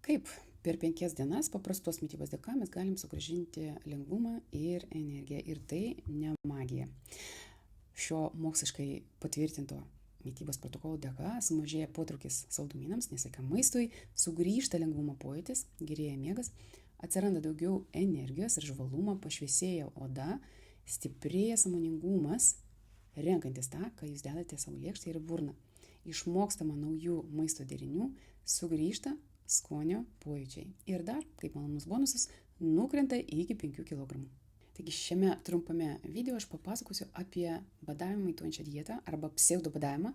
Kaip per 5 dienas paprastos mitybos dėka mes galim sugrąžinti lengvumą ir energiją. Ir tai ne magija. Šio moksliškai patvirtinto mitybos protokolo dėka sumažėja potraukis saldumynams, nesveikam maistui, sugrįžta lengvumo pojūtis, gerėja miegas, atsiranda daugiau energijos ir žvalumo, pašviesėja oda, stiprėja sąmoningumas, renkantis tą, ką jūs dedate savo lėkštę ir burną. Išmokstama naujų maisto derinių, sugrįžta skonio pojūčiai. Ir dar, kaip malonus bonusas, nukrenta iki 5 kg. Taigi šiame trumpame video aš papasakosiu apie badavimą imituojančią dietą arba pseudobadavimą.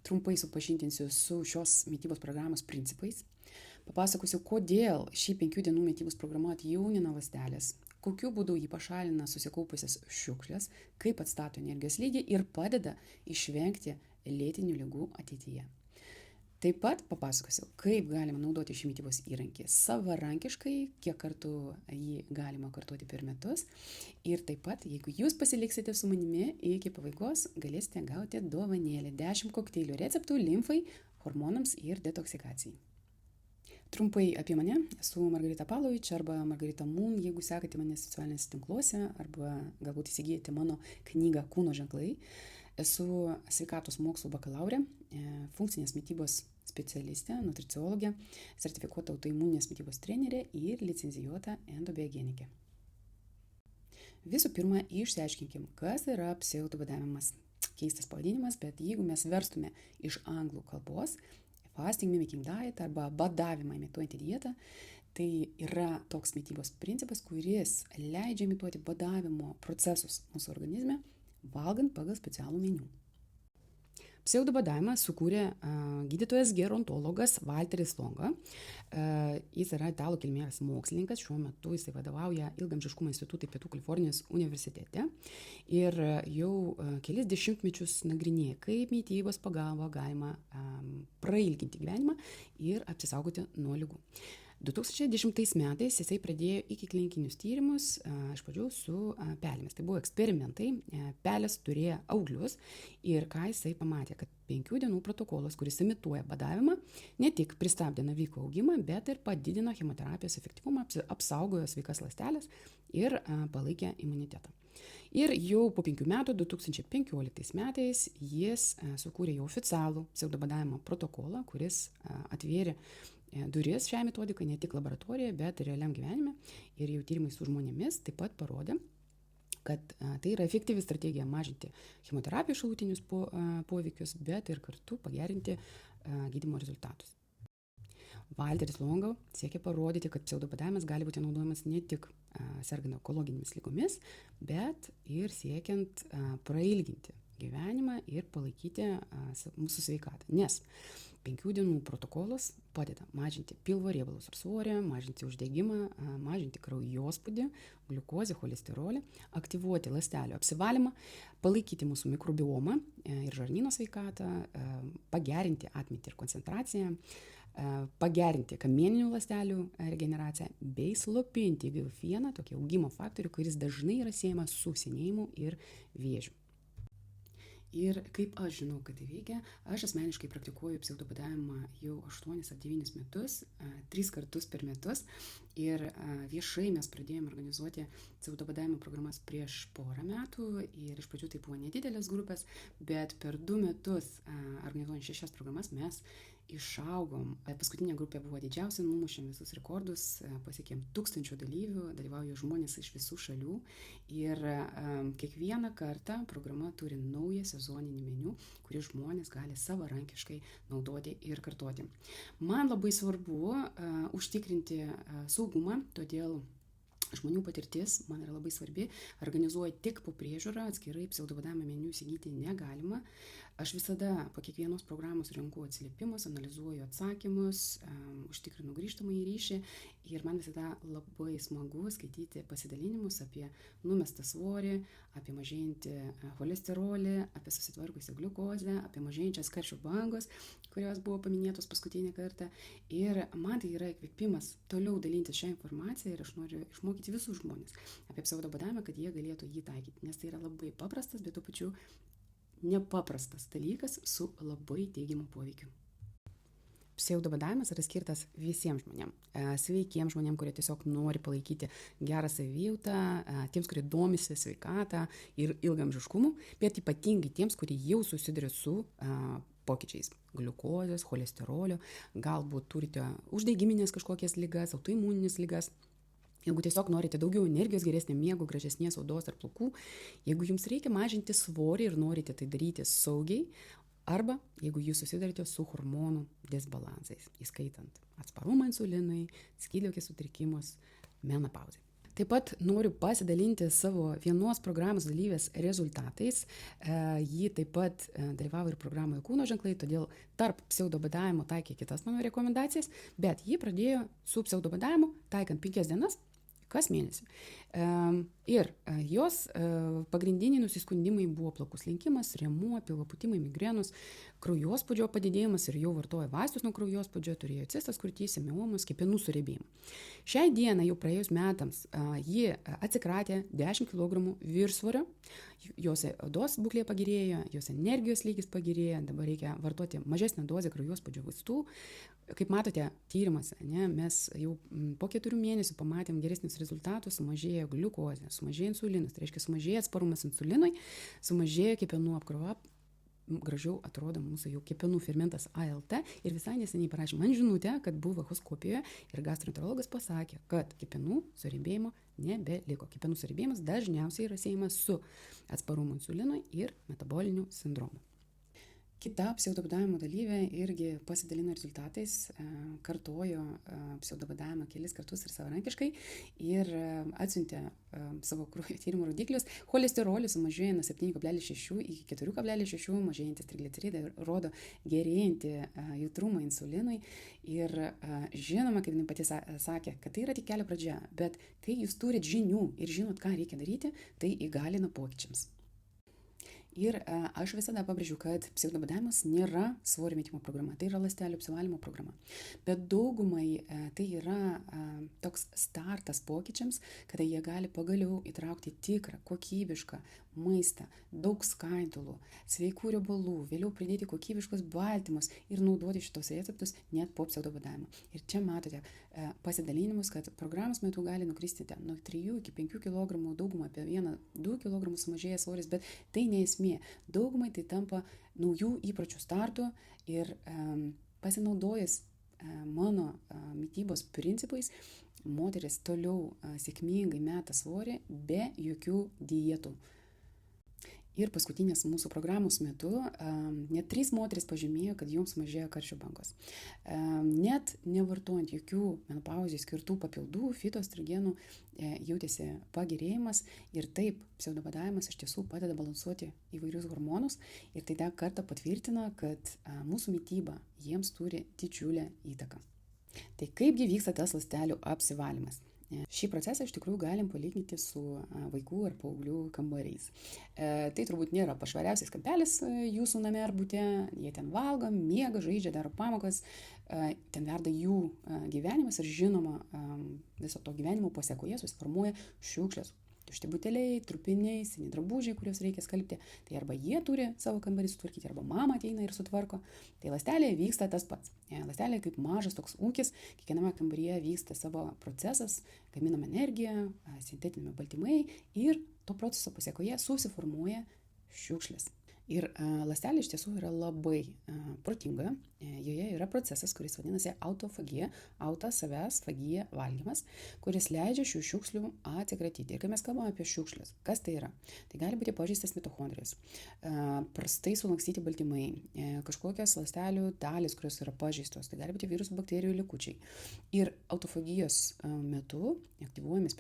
Trumpai supažindinsiu su šios mitybos programos principais. Papasakosiu, kodėl ši 5 dienų mitybos programa atjaunina ląstelės, kokiu būdu jį pašalina susikaupusias šiukšles, kaip atstato energijos lygį ir padeda išvengti lėtinių ligų ateityje. Taip pat papasakosiu, kaip galima naudoti šį mitybos įrankį savarankiškai, kiek kartų jį galima kartoti per metus. Ir taip pat, jeigu jūs pasiliksite su manimi iki pabaigos, galėsite gauti dovanėlę 10 kokteilių receptų limfai, hormonams ir detoksikacijai. Trumpai apie mane. Esu Margarita Pavlovič arba Margarita Moon, jeigu sekate mane socialinėse tinkluose arba galbūt įsigijate mano knygą Kūno ženklai. Esu sveikatos mokslų bakalaurė, funkcinės mitybos specialistė, nutriciologė, sertifikuota autoimuninės mitybos trenerė ir licencijuota endobiogenikė. Visų pirma, išsiaiškinkim, kas yra pseudobadavimas. Keistas pavadinimas, bet jeigu mes verstume iš anglų kalbos, fasting mimicking diet arba badavimą imituojantį dietą, tai yra toks mitybos principas, kuris leidžia imituoti badavimo procesus mūsų organizme, valgant pagal specialų meniu. Pseudobadavimą sukūrė gydytojas gerontologas Valteris Longa. Jis yra italų kilmės mokslininkas, šiuo metu jis vadovauja Ilgaamžiškumo institutui Pietų Kalifornijos universitete ir jau kelis dešimtmečius nagrinėja, kaip mitybos pagalba galima prailginti gyvenimą ir apsisaugoti nuo ligų. 2010 metais jisai pradėjo ikiklinikinius tyrimus, iš pradžių su pelėmis. Tai buvo eksperimentai, pelės turėjo auglius ir ką jisai pamatė, kad 5 dienų protokolas, kuris imituoja badavimą, ne tik pristabdė navikų augimą, bet ir padidino chemoterapijos efektyvumą, apsaugojo sveikas ląsteles ir palaikė imunitetą. Ir jau po 5 metų, 2015 metais, jis sukūrė jau oficialų pseudobadavimo protokolą, kuris atvėrė duris šią metodiką ne tik laboratorijoje, bet ir realiam gyvenime. Ir jau tyrimai su žmonėmis taip pat parodė, kad tai yra efektyvi strategija mažinti chemoterapijos šalutinius poveikius, bet ir kartu pagerinti gydymo rezultatus. Valteris Longa siekia parodyti, kad pseudobadavimas gali būti naudojamas ne tik sergant onkologinėmis ligomis, bet ir siekiant prailginti gyvenimą ir palaikyti mūsų sveikatą. Nes 5 dienų protokolas padeda mažinti pilvo riebalus ir svorį, mažinti uždegimą, mažinti kraujospūdį, gliukozę, cholesterolį, aktyvuoti ląstelių apsivalymą, palaikyti mūsų mikrobiomą ir žarnyno sveikatą, pagerinti atmintį ir koncentraciją, pagerinti kamieninių ląstelių regeneraciją bei slopinti IGF-1, tokį augimo faktorių, kuris dažnai yra siejamas su senėjimu ir vėžiu. Ir kaip aš žinau, kad tai veikia, aš asmeniškai praktikuoju pseudobadavimą jau 8 ar 9 metus, 3 kartus per metus. Ir viešai mes pradėjome organizuoti pseudobadavimo programas prieš porą metų. Ir iš pradžių tai buvo nedidelės grupės, bet per 2 metus organizuojant 6 programas mes išaugom. Paskutinė grupė buvo didžiausia, numušėm visus rekordus, pasiekėm 1000 dalyvių, dalyvauja žmonės iš visų šalių ir kiekvieną kartą programa turi naują sezoninį meniu, kurį žmonės gali savarankiškai naudoti ir kartoti. Man labai svarbu užtikrinti saugumą, todėl žmonių patirtis man yra labai svarbi. Organizuoju tik po priežiūrą, atskirai pseudobadavimo meniu įsigyti negalima. Aš visada po kiekvienos programos renku atsiliepimus, analizuoju atsakymus, užtikrinu grįžtamąjį ryšį ir man visada labai smagu skaityti pasidalinimus apie numestą svorį, apie mažėjantį cholesterolį, apie susitvarkusią gliukozę, apie mažėjančias karščio bangos, kurios buvo paminėtos paskutinį kartą. Ir man tai yra įkvėpimas toliau dalintis šią informaciją ir aš noriu išmokyti visus žmonės apie pseudobadavimą, kad jie galėtų jį taikyti, nes tai yra labai paprastas, bet tuo pačiu nepaprastas dalykas su labai teigiamu poveikiu. pseudobadavimas yra skirtas visiems žmonėms. Sveikiems žmonėms, kurie tiesiog nori palaikyti gerą savijautą, tiems, kurie domisi sveikatą ir ilgamžiškumu, bet ypatingai tiems, kurie jau susiduria su pokyčiais gliukozės, cholesterolio, galbūt turite uždegiminės kažkokias ligas, autoimuninės ligas. Jeigu tiesiog norite daugiau energijos, geresnio miego, gražesnės odos ar plaukų, jeigu jums reikia mažinti svorį ir norite tai daryti saugiai, arba jeigu jūs susidarite su hormonų disbalansais, įskaitant atsparumą insulinui, skydliaukės sutrikimus, menopauzę. Taip pat noriu pasidalinti savo vienos programos dalyvės rezultatais. Ji taip pat dalyvavo ir programoje Kūno ženklai, todėl tarp pseudobadavimo taikė kitas mano rekomendacijas, bet ji pradėjo su pseudobadavimu taikant 5 dienas kas mėnesį. Ir jos pagrindiniai nusiskundimai buvo plaukų slinkimas, rėmuo, pilvo pūtimai, migrenos, kraujospūdžio padidėjimas ir jau vartojo vaistus nuo kraujospūdžio, turėjo cistas krūtyse, miomas, kepenų surėbėjimą. Šiai dienai, jau praėjus metams, ji atsikratė 10 kg viršsvorio, jos odos būklė pagerėjo, jos energijos lygis pagerėjo, dabar reikia vartoti mažesnę dozę kraujospūdžio vaistų. Kaip matote, tyrimuose, mes jau po 4 mėnesių pamatėm geresnius rezultatus, sumažėjo gliukozė, sumažėjo insulinas, tai reiškia sumažėjo atsparumas insulinui, sumažėjo kepenų apkrova, gražiau atrodo mūsų jau kepenų fermentas ALT ir visai neseniai parašė man žinutę, kad buvo echoskopijoje ir gastroenterologas pasakė, kad kepenų surėbėjimo nebeliko. Kepenų surėbėjimas dažniausiai yra siejamas su atsparumu insulinui ir metaboliniu sindromu. Kita pseudobadavimo dalyvė irgi pasidalino rezultatais, kartojo pseudobadavimą kelis kartus ir savarankiškai ir atsiuntė savo kraujo tyrimų rodiklius. Cholesterolis sumažėjo nuo 7,6 iki 4,6, mažėjantis trigliceridai rodo gerėjantį jautrumą insulinui ir žinoma, kaip jinai pati sakė, kad tai yra tik kelio pradžia, bet kai jūs turit žinių ir žinot, ką reikia daryti, tai įgalina pokyčiams. Ir aš visada pabrėžiu, kad pseudobadavimas nėra svorio metimo programa, tai yra ląstelių apsivalymo programa. Bet daugumai tai yra toks startas pokyčiams, kada jie gali pagaliau įtraukti tikrą, kokybišką maistą, daug skaidulų, sveikų riebalų, vėliau pridėti kokybiškus baltymus ir naudoti šitos receptus net po pseudobadavimo. Ir čia matote pasidalinimus, kad programos metu gali nukristi nuo 3 iki 5 kg, daugumą apie 1-2 kg sumažėjęs svoris, bet tai neesmė. Daugumai tai tampa naujų įpročių startu ir pasinaudojęs mano mitybos principais, moteris toliau sėkmingai meta svorį be jokių dietų. Ir paskutinės mūsų programos metu net 3 moteris pažymėjo, kad joms mažėjo karščio bangos. Net nevartojant jokių menopauzei skirtų papildų, fitoestrogenų, jautėsi pagerėjimas ir taip pseudobadavimas iš tiesų padeda balansuoti įvairius hormonus ir tai dar kartą patvirtina, kad mūsų mityba jiems turi didžiulę įtaką. Tai kaipgi vyksta tas ląstelių apsivalymas? Šį procesą iš tikrųjų galim palyginti su vaikų ar paauglių kambariais. Tai turbūt nėra pašvariausias kampelis jūsų name ar bute, jie ten valgo, miega, žaidžia, daro pamokas, ten verda jų gyvenimas ir žinoma viso to gyvenimo pasekoje susiformuoja šiukšlės. Tušti buteliai, trupiniai, seni drabužiai, kuriuos reikia skalbti. Tai arba jie turi savo kambarį sutvarkyti, arba mama ateina ir sutvarko. Tai ląstelėje vyksta tas pats. Ląstelėje kaip mažas toks ūkis, kiekviename kambaryje vyksta savo procesas, gaminama energija, sintetiniai baltymai ir to proceso pasiekoje susiformuoja šiukšlės. Ir ląstelė iš tiesų yra labai protinga. Joje yra procesas, kuris vadinasi autofagija, savęs fagija valgymas, kuris leidžia šių šiukšlių atsikratyti. Ir kai mes kalbame apie šiukšlės, kas tai yra? Tai gali būti pažeistas mitochondrijas, prastai sulankstyti baltymai, kažkokios ląstelių dalys, kurios yra pažeistos, tai gali būti virusų, bakterijų likučiai. Ir autofagijos metu aktyvuojami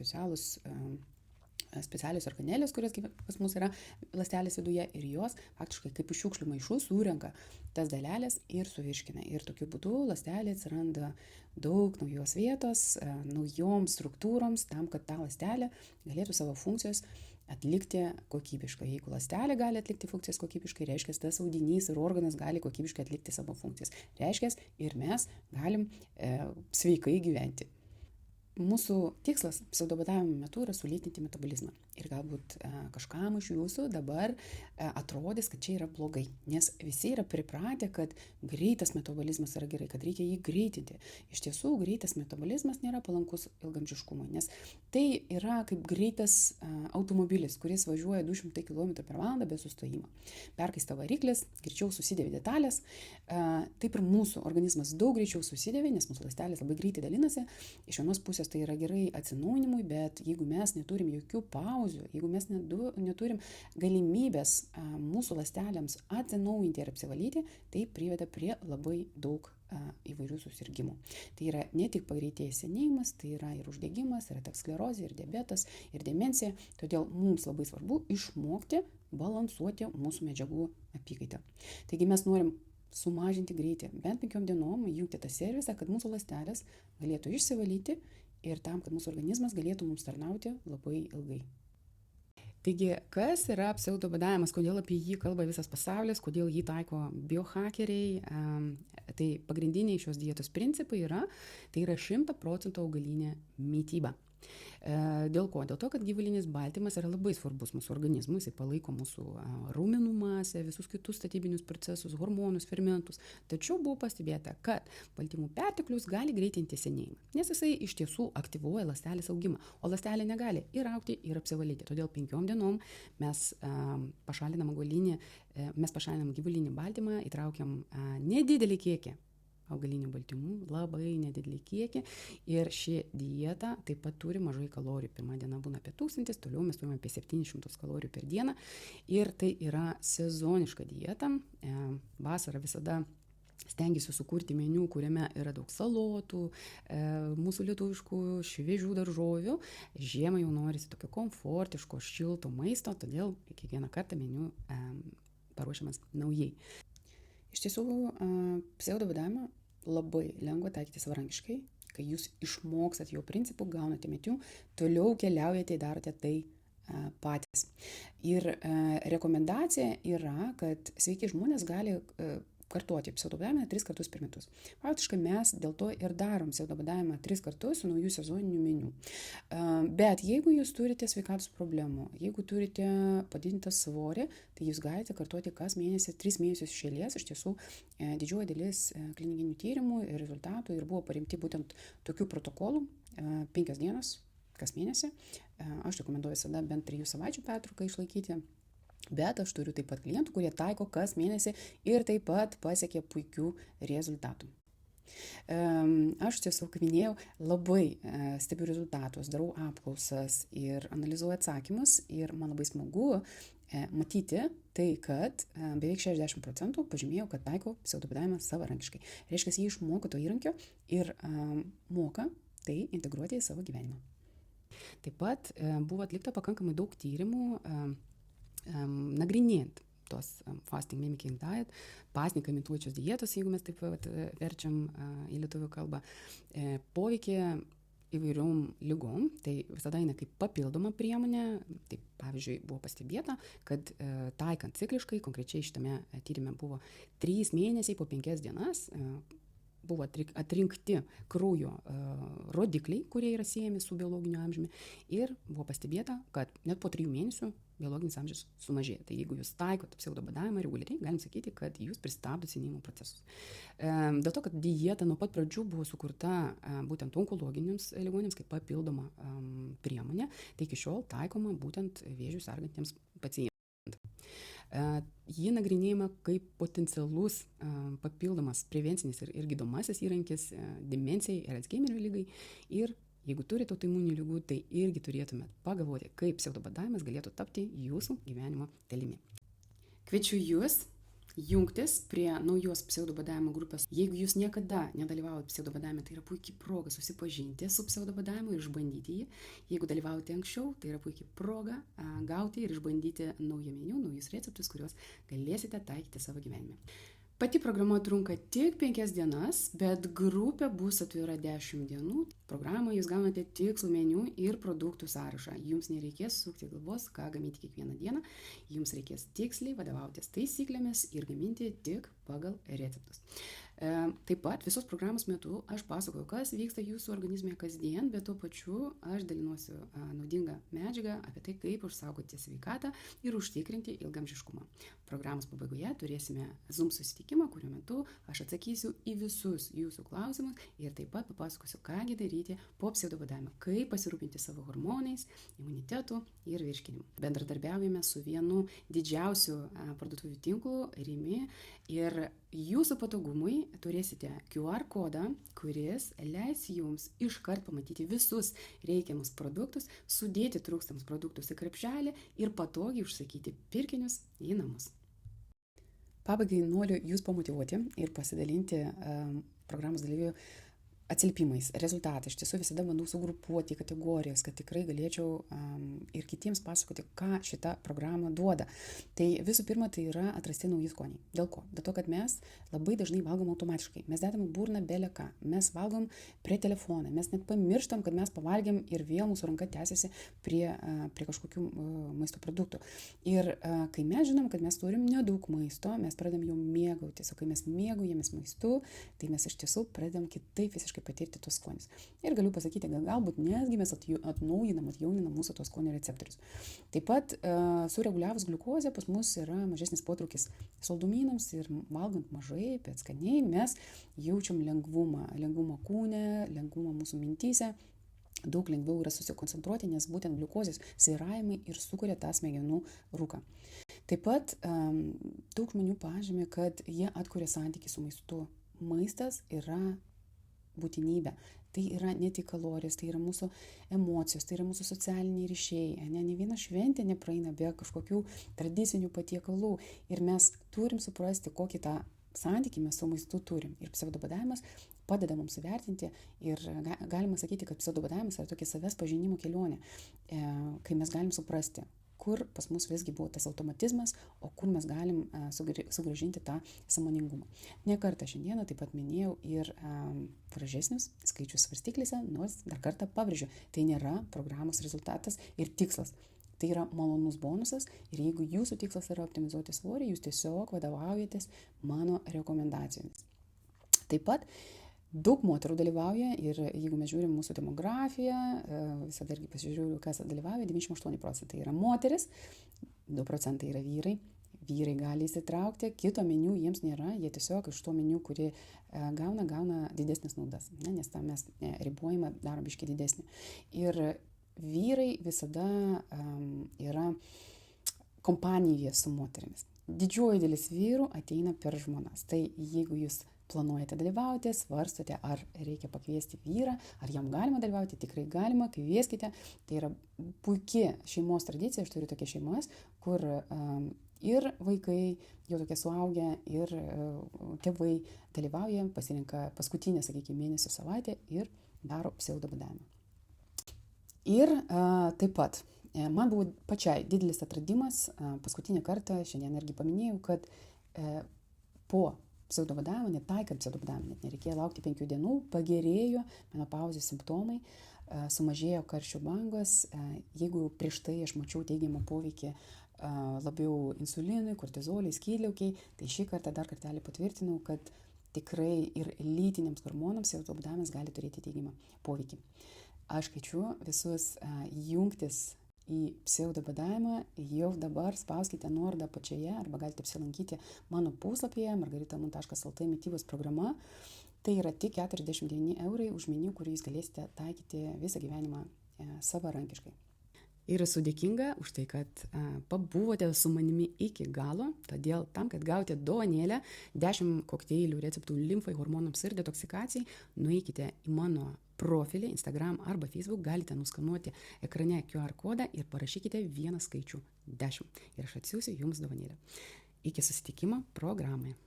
specialios organelės, kurios pas mus yra ląstelės viduje ir jos faktiškai kaip iš šiukšlių maišų surenka tas dalelės ir suvirškina. Ir tokiu būdu ląstelė atsiranda daug naujos vietos, naujoms struktūroms, tam, kad ta ląstelė galėtų savo funkcijos atlikti kokybiškai. Jeigu ląstelė gali atlikti funkcijas kokybiškai, reiškia, tas audinys ir organas gali kokybiškai atlikti savo funkcijas. Reiškia, ir mes galim sveikai gyventi. Mūsų tikslas pseudobadavimo metu yra sulėtinti metabolizmą. Ir galbūt kažkam iš jūsų dabar atrodys, kad čia yra blogai, nes visi yra pripratę, kad greitas metabolizmas yra gerai, kad reikia jį greitinti. Iš tiesų, greitas metabolizmas nėra palankus ilgamžiškumui, nes tai yra kaip greitas automobilis, kuris važiuoja 200 km/h be sustojimo. Perkaista variklis, greičiau susidėvi detalės, taip ir mūsų organizmas daug greičiau susidėvi, nes mūsų ląstelės labai greitai dalinasi. Iš vienos pusės tai yra gerai atsinaujinimui, bet jeigu mes neturim jokių pauzių, jeigu mes neturim galimybės mūsų ląstelėms atsinaujinti ir apsivalyti, tai priveda prie labai daug įvairių susirgymų. Tai yra ne tik pagreitėjęs senėjimas, tai yra ir uždegimas, ir aterosklerozė, ir diabetas, ir demencija. Todėl mums labai svarbu išmokti balansuoti mūsų medžiagų apykaitą. Taigi mes norim sumažinti greitį, bent 5 dienom įjungti tą servisą, kad mūsų ląstelės galėtų išsivalyti ir tam, kad mūsų organizmas galėtų mums tarnauti labai ilgai. Taigi, kas yra pseudobadavimas, kodėl apie jį kalba visas pasaulis, kodėl jį taiko biohakeriai, tai pagrindiniai šios dietos principai yra 100% augalinė mityba. Dėl ko? Dėl to, kad gyvulinis baltymas yra labai svarbus mūsų organizmui, jisai palaiko mūsų raumenų masę, visus kitus statybinius procesus, hormonus, fermentus. Tačiau buvo pastebėta, kad baltymų perteklius gali greitinti senėjimą, nes jisai iš tiesų aktyvuoja ląstelės augimą, o ląstelė negali ir augti, ir apsivalyti. Todėl 5 dienom mes pašalinam gyvulinį baltymą, įtraukiam nedidelį kiekį augalinių baltymų, labai nedidelį kiekį, ir ši dieta taip pat turi mažai kalorijų. Pirma diena būna apie 1000, toliau mes turime apie 700 kalorijų per dieną, ir tai yra sezoniška dieta. Vasarą visada stengiuosi sukurti meniu, kuriame yra daug salotų, mūsų lietuviškų šviežių daržovių. Žiemą jau norisi tokio komfortiško, šilto maisto, todėl kiekvieną kartą meniu paruošiamas naujai. Iš tiesų, pseudobadavimą labai lengva taikyti savarankiškai, kai jūs išmokstat jo principų, gaunate metių, toliau keliaujate ir darote tai patys. Ir rekomendacija yra, kad sveiki žmonės gali kartuoti pseudobadavimą 3 kartus per metus. Faktiškai mes dėl to ir darom pseudobadavimą 3 kartus su naujų sezoniniu meniu. Bet jeigu jūs turite sveikatos problemų, jeigu turite padidintą svorį, tai jūs galite kartuoti kas mėnesį, 3 mėnesius iš eilės. Iš tiesų, didžioji dalis klinikinių tyrimų ir rezultatų ir buvo paremti būtent tokių protokolų, 5 dienos kas mėnesį. Aš rekomenduoju visada bent 3 savaičių pertrauką išlaikyti. Bet aš turiu taip pat klientų, kurie taiko kas mėnesį ir taip pat pasiekia puikių rezultatų. Aš tiesiog, kaip minėjau, labai stebiu rezultatus, darau apklausas ir analizuoju atsakymus, ir man labai smagu matyti tai, kad beveik 60% pažymėjau, kad taiko pseudobadavimą savarankiškai. Reiškia, jie išmoko to įrankio ir moka tai integruoti į savo gyvenimą. Taip pat buvo atlikta pakankamai daug tyrimų nagrinėjant tos fasting mimicking diet, pasniką imituojančios dietos, jeigu mes taip verčiam į lietuvių kalbą, poveikį įvairiom ligom. Tai visada eina kaip papildoma priemonė. Tai pavyzdžiui, buvo pastebėta, kad taikant cikliškai, konkrečiai šitame tyrime buvo 3 mėnesiai po 5 dienas, buvo atrinkti kraujo rodikliai, kurie yra siejami su biologiniu amžiumi, ir buvo pastebėta, kad net po 3 mėnesių biologinis amžius sumažėja. Tai jeigu jūs taikote pseudobadavimą reguliariai, galim sakyti, kad jūs pristabdote senėjimo procesus. Dėl to, kad dieta nuo pat pradžių buvo sukurta būtent onkologiniams ligoniams kaip papildoma priemonė, tai iki šiol taikoma būtent vėžiu sergantiems pacientams. Jį nagrinėjama kaip potencialus papildomas prevencinis ir gydomasis įrankis demencijai ir Alzheimerio lygai. Ir jeigu turite autoimuninių ligų, tai irgi turėtumėt pagalvoti, kaip pseudobadavimas galėtų tapti jūsų gyvenimo dalimi. Kviečiu jūs jungtis prie naujos pseudobadavimo grupės. Jeigu jūs niekada nedalyvaujate pseudobadavime, tai yra puikiai proga susipažinti su pseudobadavimu ir išbandyti jį. Jeigu dalyvaujate anksčiau, tai yra puikiai proga gauti ir išbandyti naują meniu, naujus receptus, kuriuos galėsite taikyti savo gyvenime. Pati programa trunka tik 5 dienas, bet grupė bus atvira 10 dienų. Programoje jūs gaunate tikslų meniu ir produktų sąrašą. Jums nereikės sukti galvos, ką gaminti kiekvieną dieną. Jums reikės tiksliai vadovautis taisyklėmis ir gaminti tik pagal receptus. Taip pat visos programos metu aš pasakoju, kas vyksta jūsų organizme kasdien, bet tuo pačiu aš dalinuosi naudingą medžiagą apie tai, kaip išsaugoti sveikatą ir užtikrinti ilgamžiškumą. Programos pabaigoje turėsime Zoom susitikimą, kurio metu aš atsakysiu į visus jūsų klausimus ir taip pat papasakosiu, kągi daryti po pseudobadavimo, kaip pasirūpinti savo hormonais, imunitetu ir virškinimu. Bendradarbiaujame su vienu didžiausių parduotuvių tinklų Rimi ir jūsų patogumui turėsite QR kodą, kuris leis jums iškart pamatyti visus reikiamus produktus, sudėti trūkstamus produktus į krepšelį ir patogiai užsakyti pirkinius į namus. Pabaigai noriu jūs pamotyvuoti ir pasidalinti programos dalyvių atsiliepimais, rezultatai. Iš tiesų visada bandau sugrupuoti kategorijas, kad tikrai galėčiau ir kitiems pasakoti, ką šita programa duoda. Tai visų pirma, tai yra atrasti nauji skoniai. Dėl ko? Dėl to, kad mes labai dažnai valgom automatiškai. Mes dedam burną belę ką. Mes valgom prie telefoną. Mes net pamirštam, kad mes pavalgėm ir vėl mūsų ranka tęsiasi prie kažkokių maisto produktų. Ir kai mes žinom, kad mes turim nedaug maisto, mes pradedam jau mėgautis. O kai mes mėgaujamės maistu, tai mes iš tiesų pradedam kitaip visiškai patirti tos skonius. Ir galiu pasakyti, galbūt netgi mes atjauninam mūsų tos skonio receptorius. Taip pat sureguliavus gliukozę pas mus yra mažesnis potraukis saldumynams ir valgant mažai, bet skaniai mes jaučiam lengvumą kūne, lengvumą mūsų mintyse. Daug lengviau yra susikoncentruoti, nes būtent gliukozės svyravimai ir sukuria tą smegenų rūką. Taip pat daug žmonių pažymė, kad jie atkuria santykį su maistu. Maistas yra būtinybė. Tai yra ne tik kalorijos, tai yra mūsų emocijos, tai yra mūsų socialiniai ryšiai. Ne viena šventė nepraeina be kažkokių tradicinių patiekalų. Ir mes turim suprasti, kokį tą santykį mes su maistu turim. Ir pseudobadavimas padeda mums įvertinti ir galima sakyti, kad pseudobadavimas yra tokia savęs pažinimo kelionė, kai mes galim suprasti, kur pas mus visgi buvo tas automatizmas, o kur mes galim sugrąžinti tą sąmoningumą. Ne kartą šiandieną taip pat minėjau ir gražesnius skaičius svarstyklėse, nors dar kartą pabrėžiu, tai nėra programos rezultatas ir tikslas. Tai yra malonus bonusas ir jeigu jūsų tikslas yra optimizuoti svorį, jūs tiesiog vadovaujatės mano rekomendacijomis. Taip pat daug moterų dalyvauja ir jeigu mes žiūrim mūsų demografiją, visada irgi pasižiūriu, kas dalyvauja, 98% yra moteris, 2% yra vyrai. Vyrai gali įsitraukti, kito meniu jiems nėra, jie tiesiog iš to meniu, kurį gauna didesnės naudas, nes tą mes ribojimą darom biškį didesnį. Ir vyrai visada yra kompanijoje su moterimis. Didžioji dalis vyrų ateina per žmonas. Tai jeigu jūs planuojate dalyvauti, svarstote, ar reikia pakviesti vyrą, ar jam galima dalyvauti, tikrai galima, kvieskite. Tai yra puikia šeimos tradicija, aš turiu tokias šeimas, kur ir vaikai, jau tokie suaugę, ir tėvai dalyvauja, pasirenka paskutinę, sakykime, mėnesio savaitę ir daro pseudobadavimą. Ir taip pat, man buvo pačiai didelis atradimas, paskutinį kartą, šiandien irgi paminėjau, kad po pseudobadavimo, netaikant pseudobadavimo, net nereikėjo laukti 5 dienų, pagerėjo menopauzės simptomai, sumažėjo karščio bangos. Jeigu prieš tai aš mačiau teigiamą poveikį labiau insulinui, kortizoliui, skydliaukiai, tai šį kartą dar kartelį patvirtinau, kad tikrai ir lytiniams hormonams pseudobadavimas gali turėti teigiamą poveikį. Aš kviečiu visus jungtis į pseudobadavimą, jau dabar spauskite nuorodą apačioje arba galite apsilankyti mano puslapyje margaritamun.lt mitybos programa. Tai yra tik 49 eurai už meniu, kurį jūs galėsite taikyti visą gyvenimą savarankiškai. Ir esu dėkinga už tai, kad pabuvote su manimi iki galo, todėl tam, kad gauti dovanėlę 10 kokteilių receptų limfai, hormonams ir detoksikacijai, nueikite į mano profilį Instagram arba Facebook, galite nuskanuoti ekrane QR kodą ir parašykite vieną skaičių 10 ir aš atsiųsiu jums dovanėlę. Iki susitikimo programoje.